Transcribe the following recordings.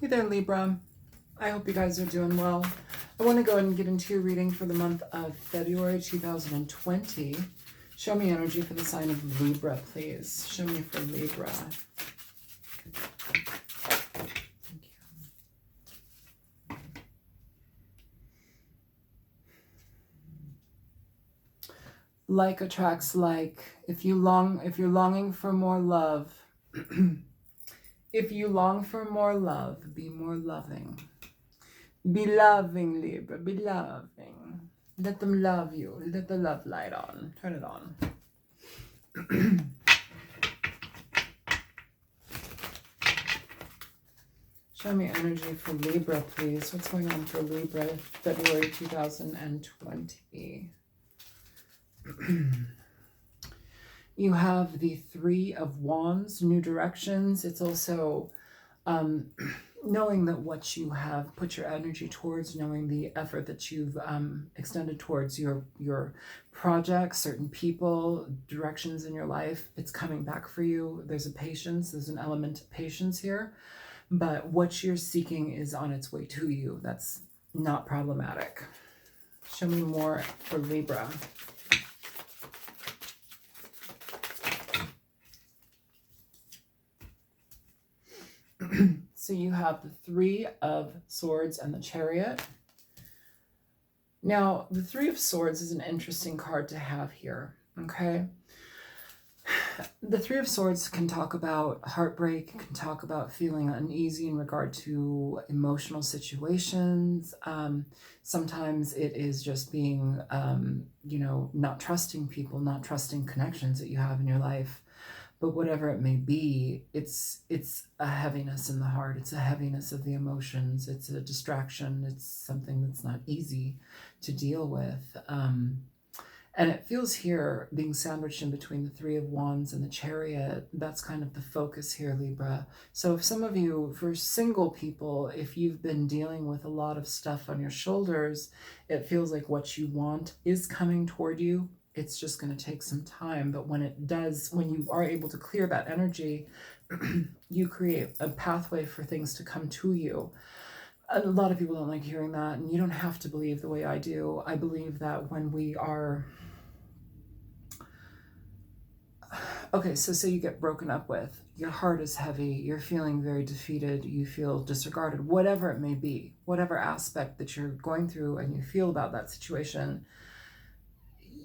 Hey there, Libra. I hope you guys are doing well. I want to go ahead and get into your reading for the month of February 2020. Show me energy for the sign of Libra, please. Show me for Libra. Thank you. Like attracts like. If you're longing for more love, if you long for more love, be more loving. Be loving, Libra. Be loving. Let them love you. Let the love light on. Turn it on. Show me energy for Libra, please. What's going on for Libra, February 2020? You have the Three of Wands, new directions. It's also knowing that what you have put your energy towards, knowing the effort that you've extended towards your projects, certain people, directions in your life, it's coming back for you. There's a patience, there's an element of patience here, but what you're seeking is on its way to you. That's not problematic. Show me more for Libra. So you have the Three of Swords and the Chariot. Now, the Three of Swords is an interesting card to have here, okay? The Three of Swords can talk about heartbreak, can talk about feeling uneasy in regard to emotional situations. Sometimes it is just being, not trusting people, not trusting connections that you have in your life. But whatever it may be, it's a heaviness in the heart. It's a heaviness of the emotions. It's a distraction. It's something that's not easy to deal with. And it feels here, being sandwiched in between the Three of Wands and the Chariot, that's kind of the focus here, Libra. So if some of you, for single people, if you've been dealing with a lot of stuff on your shoulders, it feels like what you want is coming toward you. It's just going to take some time, but when it does, when you are able to clear that energy, you create a pathway for things to come to you. A lot of people don't like hearing that, and you don't have to believe the way I do. I believe that when we are... Okay, so say you get broken up with, your heart is heavy, you're feeling very defeated, you feel disregarded, whatever it may be, whatever aspect that you're going through and you feel about that situation,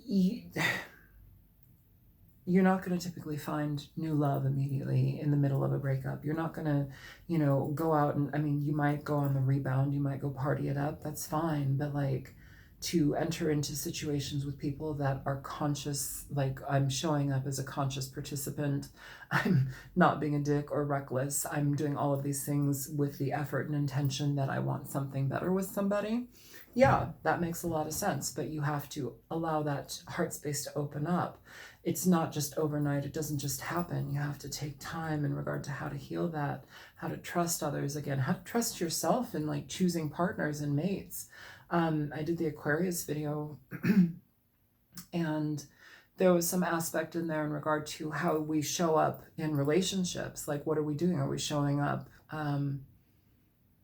you're not going to typically find new love immediately in the middle of a breakup. You're not going to, go out and, you might go on the rebound, you might go party it up, that's fine. But like, to enter into situations with people that are conscious, like I'm showing up as a conscious participant, I'm not being a dick or reckless, I'm doing all of these things with the effort and intention that I want something better with somebody. Yeah, that makes a lot of sense, but you have to allow that heart space to open up. It's not just overnight. It doesn't just happen. You have to take time in regard to how to heal that, how to trust others again, how to trust yourself in like choosing partners and mates. I did the Aquarius video and there was some aspect in there in regard to how we show up in relationships. Like, what are we doing? Are we showing up in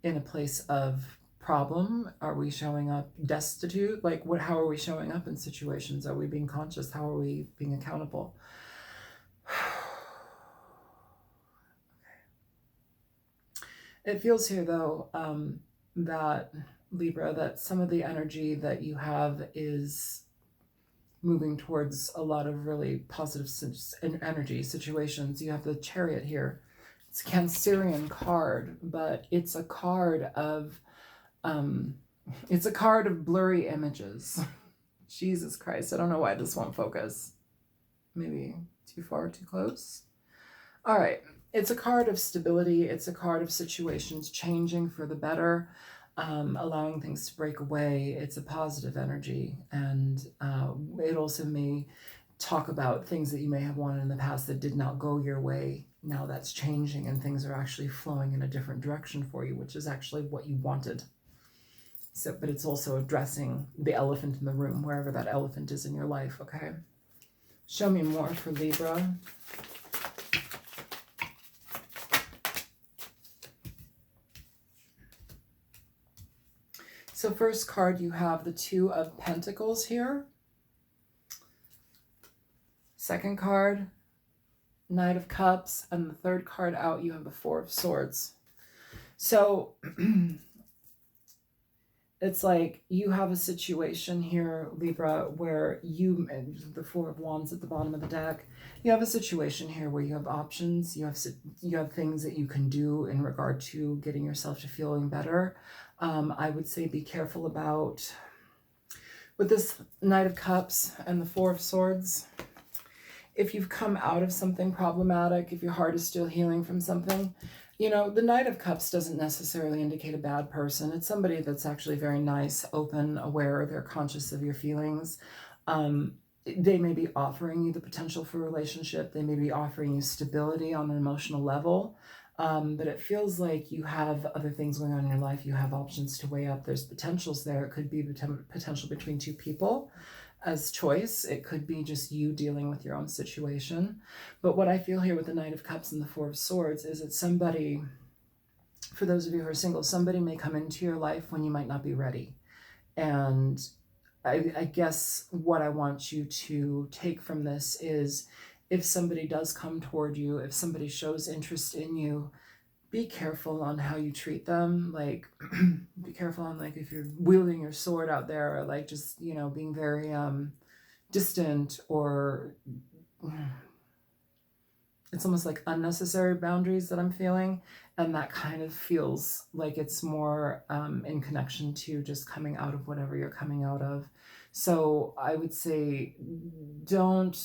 a place of problem? Are we showing up destitute? Like, how are we showing up in situations? Are we being conscious? How are we being accountable? It feels here though, that Libra, that some of the energy that you have is moving towards a lot of really positive energy situations. You have the Chariot here. It's a Cancerian card, but it's a card of blurry images. Jesus Christ, I don't know why this won't focus. Maybe too far, too close. All right, it's a card of stability. It's a card of situations changing for the better, allowing things to break away. It's a positive energy, and it also may talk about things that you may have wanted in the past that did not go your way. Now that's changing and things are actually flowing in a different direction for you, which is actually what you wanted. So, but it's also addressing the elephant in the room, wherever that elephant is in your life, okay? Show me more for Libra. So first card, you have the Two of Pentacles here. Second card, Knight of Cups. And the third card out, you have the Four of Swords. So it's like you have a situation here, Libra, where you, the Four of Wands at the bottom of the deck, you have a situation here where you have options, you have things that you can do in regard to getting yourself to feeling better. I would say be careful about, with this Knight of Cups and the Four of Swords, if you've come out of something problematic, if your heart is still healing from something, you know, the Knight of Cups doesn't necessarily indicate a bad person. It's somebody that's actually very nice, open, aware, they're conscious of your feelings. They may be offering you the potential for a relationship. They may be offering you stability on an emotional level. But it feels like you have other things going on in your life. You have options to weigh up. There's potentials there. It could be potential between two people as choice. It could be just you dealing with your own situation. But what I feel here with the Knight of Cups and the Four of Swords is that somebody, for those of you who are single, somebody may come into your life when you might not be ready. And I guess what I want you to take from this is, if somebody does come toward you, if somebody shows interest in you, be careful on how you treat them. Like, be careful on, like, if you're wielding your sword out there, or like just, you know, being very distant, or it's almost like unnecessary boundaries that I'm feeling. And that kind of feels like it's more in connection to just coming out of whatever you're coming out of. So I would say don't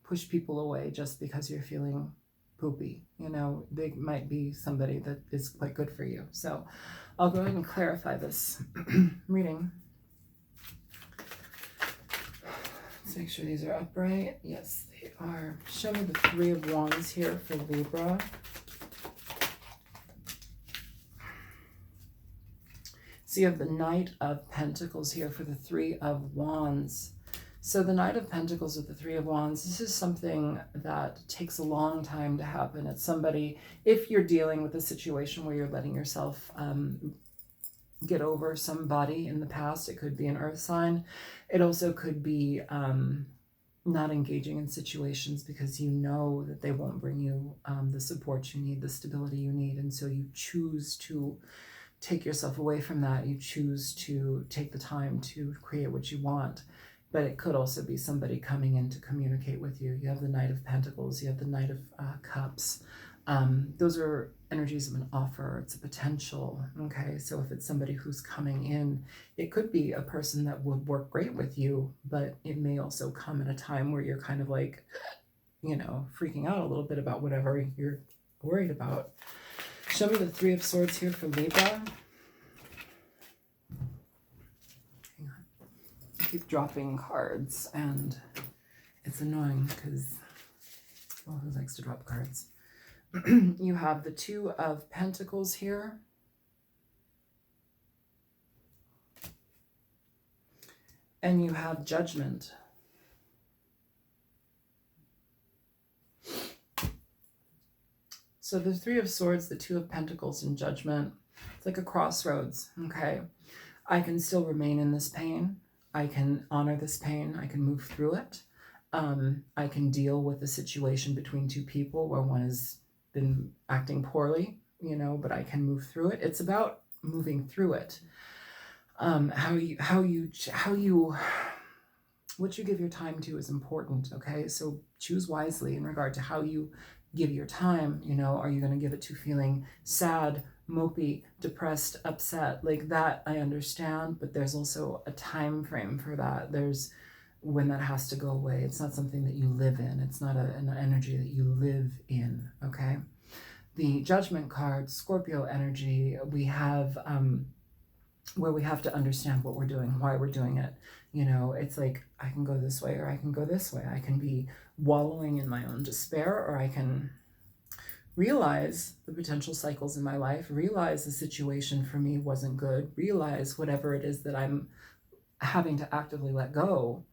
push people away just because you're feeling poopy. You know, they might be somebody that is quite good for you. So I'll go ahead and clarify this reading. Let's make sure these are upright. Yes, they are. Show me the Three of Wands here for Libra. So you have the Knight of Pentacles here for the Three of Wands. So the Knight of Pentacles with the Three of Wands, this is something that takes a long time to happen. It's somebody, if you're dealing with a situation where you're letting yourself get over somebody in the past, it could be an earth sign. It also could be not engaging in situations because you know that they won't bring you the support you need, the stability you need. And so you choose to take yourself away from that. You choose to take the time to create what you want. But it could also be somebody coming in to communicate with you. You have the Knight of Pentacles, you have the Knight of Cups. Those are energies of an offer. It's a potential, okay? So if it's somebody who's coming in, it could be a person that would work great with you, but it may also come at a time where you're kind of like, you know, freaking out a little bit about whatever you're worried about. Show me the Three of Swords here for Libra. Keep dropping cards, and it's annoying because, well, who likes to drop cards? You have the Two of Pentacles here. And you have Judgment. So the Three of Swords, the Two of Pentacles, and Judgment, it's like a crossroads, okay? I can still remain in this pain. I can honor this pain. I can move through it. I can deal with the situation between two people where one has been acting poorly, you know, but I can move through it. It's about moving through it. What you give your time to is important, okay? So choose wisely in regard to how you give your time. You know, are you going to give it to feeling sad, mopey, depressed, upset? Like that, I understand, but there's also a time frame for that. There's when that has to go away. It's not something that you live in. It's not an energy that you live in, okay? The Judgment card, Scorpio energy, we have where we have to understand what we're doing, why we're doing it. You know, it's like, I can go this way or I can go this way. I can be wallowing in my own despair, or I can realize the potential cycles in my life, realize the situation for me wasn't good, realize whatever it is that I'm having to actively let go.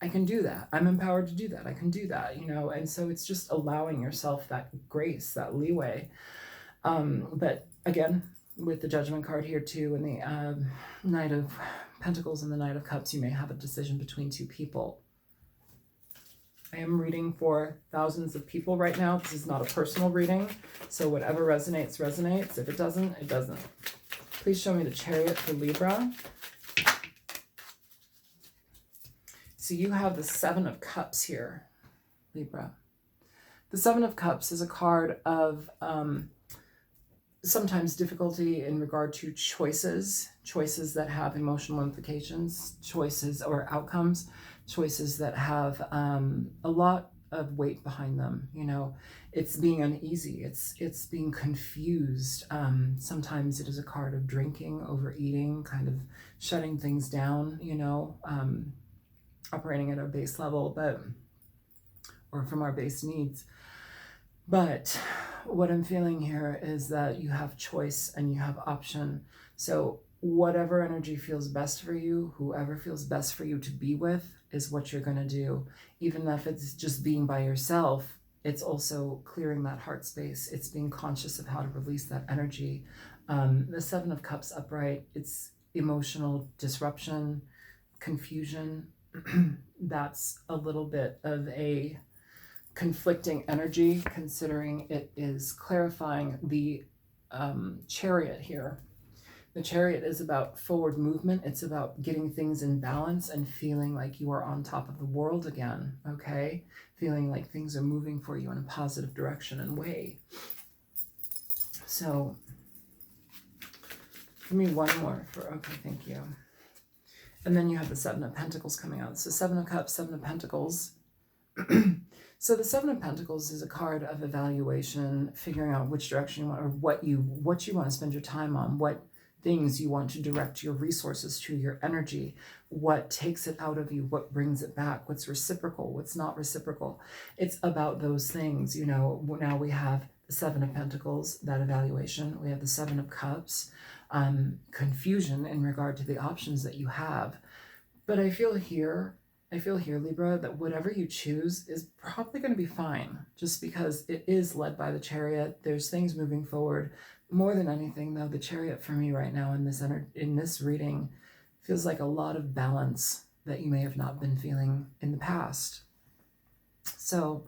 I can do that. I'm empowered to do that. I can do that, you know? And so it's just allowing yourself that grace, that leeway. But again, with the Judgment card here too, and the Knight of Pentacles and the Knight of Cups, you may have a decision between two people. I am reading for thousands of people right now. This is not a personal reading, so whatever resonates, resonates. If it doesn't, it doesn't. Please show me the Chariot for Libra. So you have the Seven of Cups here, Libra. The Seven of Cups is a card of sometimes difficulty in regard to choices that have emotional implications, choices or outcomes, choices that have a lot of weight behind them. You know, it's being uneasy, it's being confused. Sometimes it is a card of drinking, overeating, kind of shutting things down, you know, operating at our base level, or from our base needs. But what I'm feeling here is that you have choice and you have option. So whatever energy feels best for you, whoever feels best for you to be with, is what you're going to do. Even if it's just being by yourself, it's also clearing that heart space. It's being conscious of how to release that energy. The Seven of Cups upright, it's emotional disruption, confusion. That's a little bit of a conflicting energy, considering it is clarifying the Chariot here. The Chariot is about forward movement. It's about getting things in balance and feeling like you are on top of the world again, okay? Feeling like things are moving for you in a positive direction and way. So, give me one more for, okay, thank you. And then you have the Seven of Pentacles coming out. So Seven of Cups, Seven of Pentacles. So the Seven of Pentacles is a card of evaluation, figuring out which direction you want, or what you want to spend your time on, what things you want to direct your resources to, your energy, what takes it out of you, what brings it back, what's reciprocal, what's not reciprocal. It's about those things. You know, now we have the Seven of Pentacles, that evaluation. We have the Seven of Cups, confusion in regard to the options that you have. But I feel here, Libra, that whatever you choose is probably going to be fine, just because it is led by the Chariot. There's things moving forward. More than anything, though, the Chariot for me right now in this reading feels like a lot of balance that you may have not been feeling in the past. So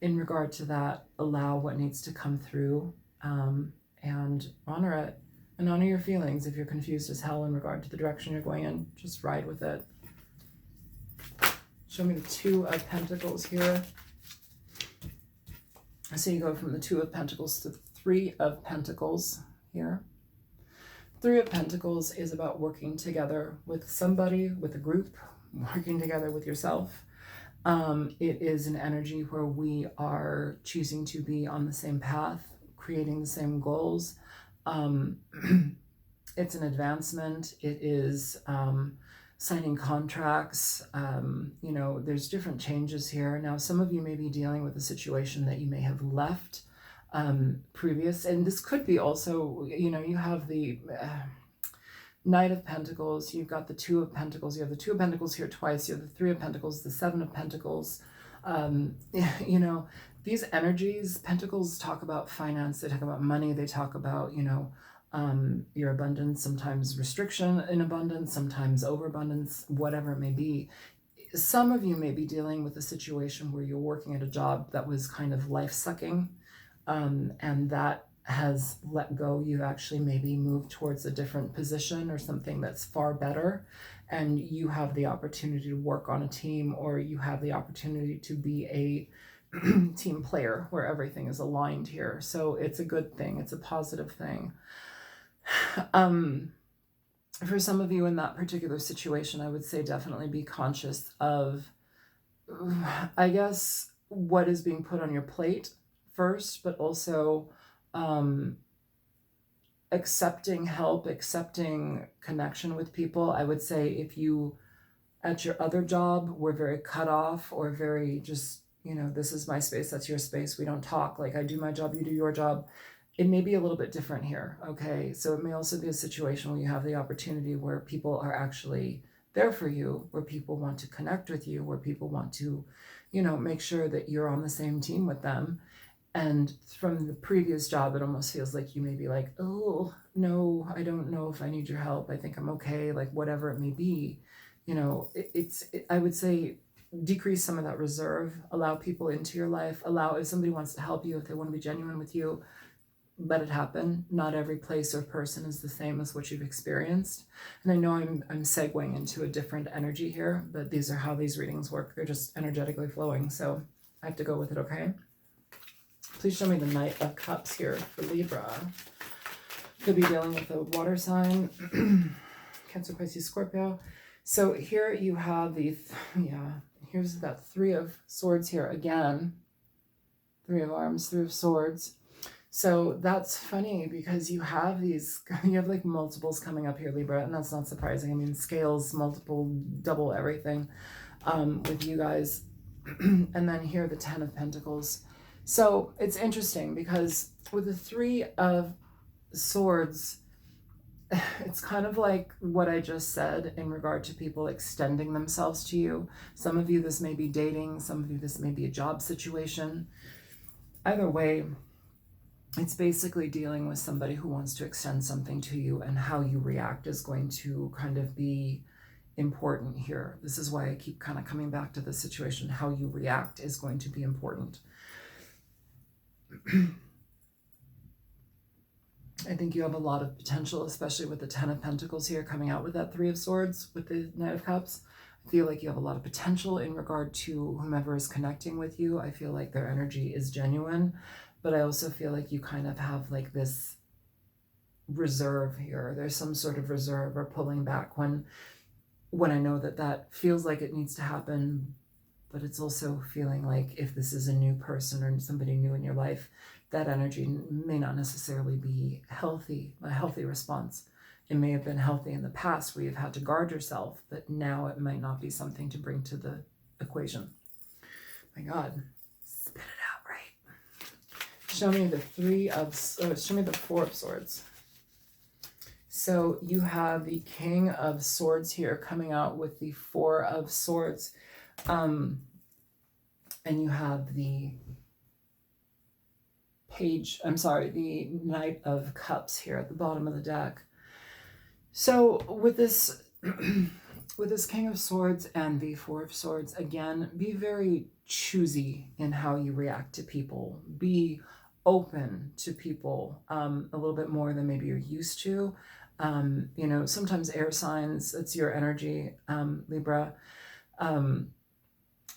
in regard to that, allow what needs to come through, and honor it, and honor your feelings. If you're confused as hell in regard to the direction you're going in, just ride with it. Show me the Two of Pentacles here. So you go from the Two of Pentacles to the Three of Pentacles here. Three of Pentacles is about working together with somebody, with a group, working together with yourself. It is an energy where we are choosing to be on the same path, creating the same goals. It's an advancement. It is signing contracts. You know, there's different changes here. Now, some of you may be dealing with a situation that you may have left previous, and this could be also, you know, you have the Knight of Pentacles, you've got the Two of Pentacles, you have the Two of Pentacles here twice, you have the Three of Pentacles, the Seven of Pentacles. You know, these energies, Pentacles talk about finance, they talk about money, they talk about, you know, your abundance, sometimes restriction in abundance, sometimes overabundance, whatever it may be. Some of you may be dealing with a situation where you're working at a job that was kind of life-sucking, and that has let go. You've actually maybe moved towards a different position or something that's far better, and you have the opportunity to work on a team, or you have the opportunity to be a team player where everything is aligned here. So it's a good thing. It's a positive thing. For some of you in that particular situation, I would say definitely be conscious of, I guess, what is being put on your plate first, but also accepting help, accepting connection with people. I would say if you, at your other job, were very cut off or very just, you know, this is my space, that's your space, we don't talk, like I do my job, you do your job. It may be a little bit different here, okay? So it may also be a situation where you have the opportunity where people are actually there for you, where people want to connect with you, where people want to, you know, make sure that you're on the same team with them. And from the previous job, it almost feels like you may be like, oh, no, I don't know if I need your help. I think I'm okay, like whatever it may be. You know, I would say decrease some of that reserve, allow people into your life, allow if somebody wants to help you, if they want to be genuine with you, let it happen. Not every place or person is the same as what you've experienced. And I know I'm segueing into a different energy here, but these are how these readings work. They're just energetically flowing. So I have to go with it, okay? Please show me the Knight of Cups here for Libra. Could be dealing with a water sign. Cancer, Pisces, Scorpio. So here you have the, here's that Three of Swords here again. Three of Arms, Three of Swords. So that's funny because you have these, you have like multiples coming up here, Libra, and that's not surprising. I mean, scales, multiple, double everything with you guys. And then here, the Ten of Pentacles. So it's interesting because with the Three of Swords, it's kind of like what I just said in regard to people extending themselves to you. Some of you, this may be dating. Some of you, this may be a job situation. Either way, it's basically dealing with somebody who wants to extend something to you, and how you react is going to kind of be important here. This is why I keep kind of coming back to the situation. How you react is going to be important. I think you have a lot of potential, especially with the Ten of Pentacles here coming out with that Three of Swords with the Knight of Cups. I feel like you have a lot of potential in regard to whomever is connecting with you. I feel like their energy is genuine, but I also feel like you kind of have like this reserve here. There's some sort of reserve or pulling back when I know that feels like it needs to happen, but it's also feeling like if this is a new person or somebody new in your life, that energy may not necessarily be healthy, a healthy response. It may have been healthy in the past where you've had to guard yourself, but now it might not be something to bring to the equation. My God, spit it out, right? Show me the show me the Four of Swords. So you have the King of Swords here coming out with the Four of Swords. And you have the the Knight of Cups here at the bottom of the deck. So with this, with this King of Swords and the Four of Swords, again, be very choosy in how you react to people. Be open to people a little bit more than maybe you're used to. You know, sometimes air signs, it's your energy, Libra.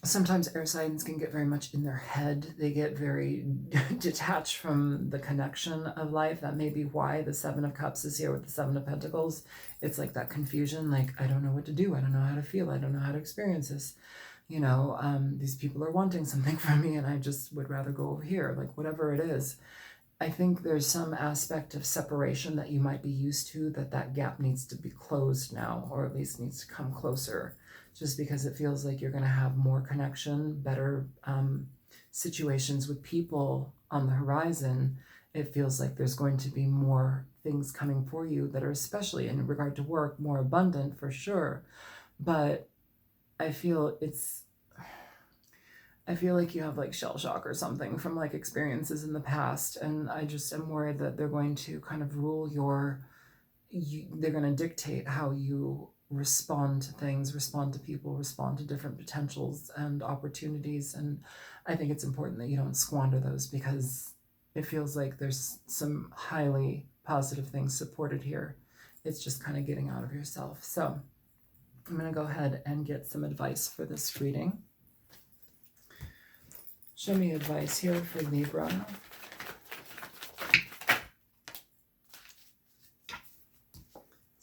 Sometimes air signs can get very much in their head. They get very detached from the connection of life. That may be why the Seven of Cups is here with the Seven of Pentacles. It's like that confusion, like, I don't know what to do. I don't know how to feel. I don't know how to experience this. You know, these people are wanting something from me and I just would rather go over here, like whatever it is. I think there's some aspect of separation that you might be used to, that gap needs to be closed now, or at least needs to come closer. Just because it feels like you're going to have more connection, better situations with people on the horizon. It feels like there's going to be more things coming for you that are, especially in regard to work, more abundant for sure. But I feel like you have like shell shock or something from like experiences in the past. And I just am worried that they're going to kind of rule they're going to dictate how you respond to things, respond to people, respond to different potentials and opportunities. And I think it's important that you don't squander those, because it feels like there's some highly positive things supported here. It's just kind of getting out of yourself. So I'm going to go ahead and get some advice for this reading. Show me advice here for Libra.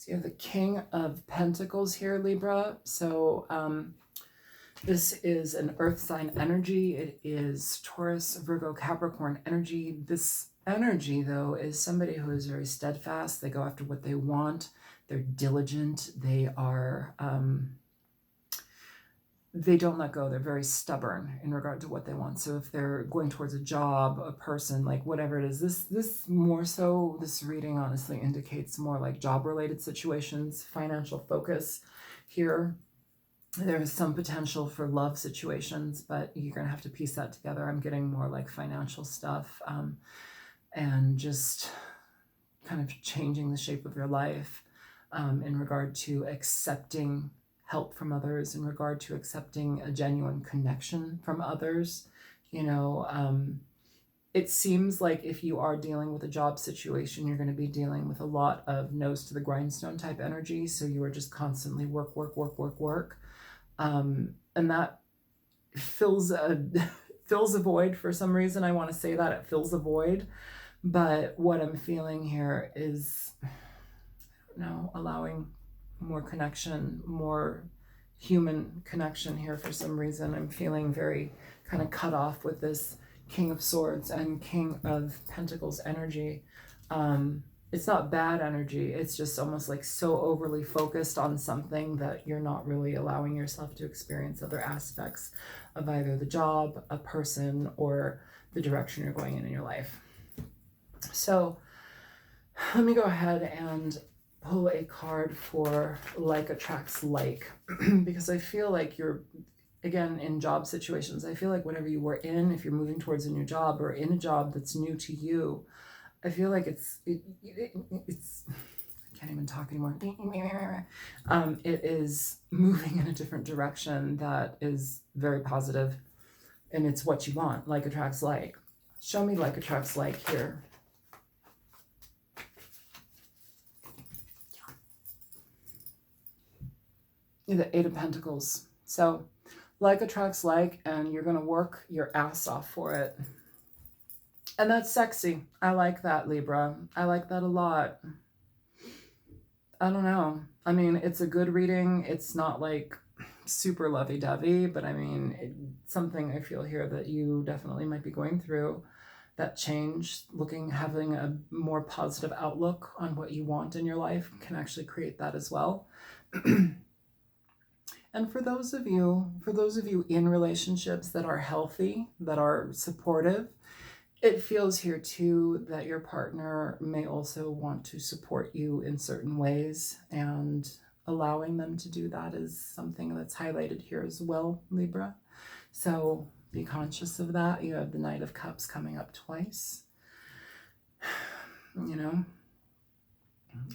You have the King of Pentacles here, Libra. So this is an earth sign energy. It is Taurus, Virgo, Capricorn energy. This energy, though, is somebody who is very steadfast. They go after what they want. They're diligent. They are... they don't let go. They're very stubborn in regard to what they want. So if they're going towards a job, a person, like whatever it is, this more so, this reading honestly indicates more like job related situations, financial focus here. There is some potential for love situations, but you're going to have to piece that together. I'm getting more like financial stuff, and just kind of changing the shape of your life, in regard to accepting help from others, in regard to accepting a genuine connection from others. You know, it seems like if you are dealing with a job situation, you're going to be dealing with a lot of nose to the grindstone type energy. So you are just constantly work, work, work, work, work. And that fills a fills a void for some reason. I want to say that it fills a void, but what I'm feeling here is, I don't know, allowing more connection, more human connection here. For some reason, I'm feeling very kind of cut off with this King of Swords and King of Pentacles energy. It's not bad energy. It's just almost like so overly focused on something that you're not really allowing yourself to experience other aspects of either the job, a person, or the direction you're going in your life. So let me go ahead and pull a card for like attracts like, because I feel like you're, again, in job situations, I feel like whatever you were in, if you're moving towards a new job or in a job that's new to you, I feel like it's I can't even talk anymore. It is moving in a different direction that is very positive, and it's what you want. Like attracts like. Show me like attracts like here. The Eight of Pentacles. So like attracts like, and you're going to work your ass off for it. And that's sexy. I like that, Libra. I like that a lot. I don't know. I mean, it's a good reading. It's not like super lovey-dovey, but I mean, it's something I feel here that you definitely might be going through. That change, having a more positive outlook on what you want in your life can actually create that as well. And for those of you in relationships that are healthy, that are supportive, it feels here too that your partner may also want to support you in certain ways, and allowing them to do that is something that's highlighted here as well, Libra. So be conscious of that. You have the Knight of Cups coming up twice. You know,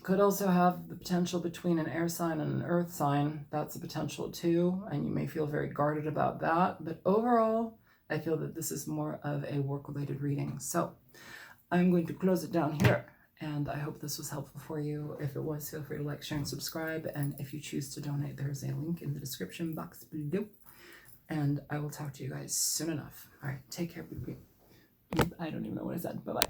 could also have the potential between an air sign and an earth sign. That's a potential too, and you may feel very guarded about that. But overall, I feel that this is more of a work-related reading. So I'm going to close it down here, and I hope this was helpful for you. If it was, feel free to like, share, and subscribe. And if you choose to donate, there's a link in the description box below. And I will talk to you guys soon enough. All right, take care. I don't even know what I said. Bye-bye.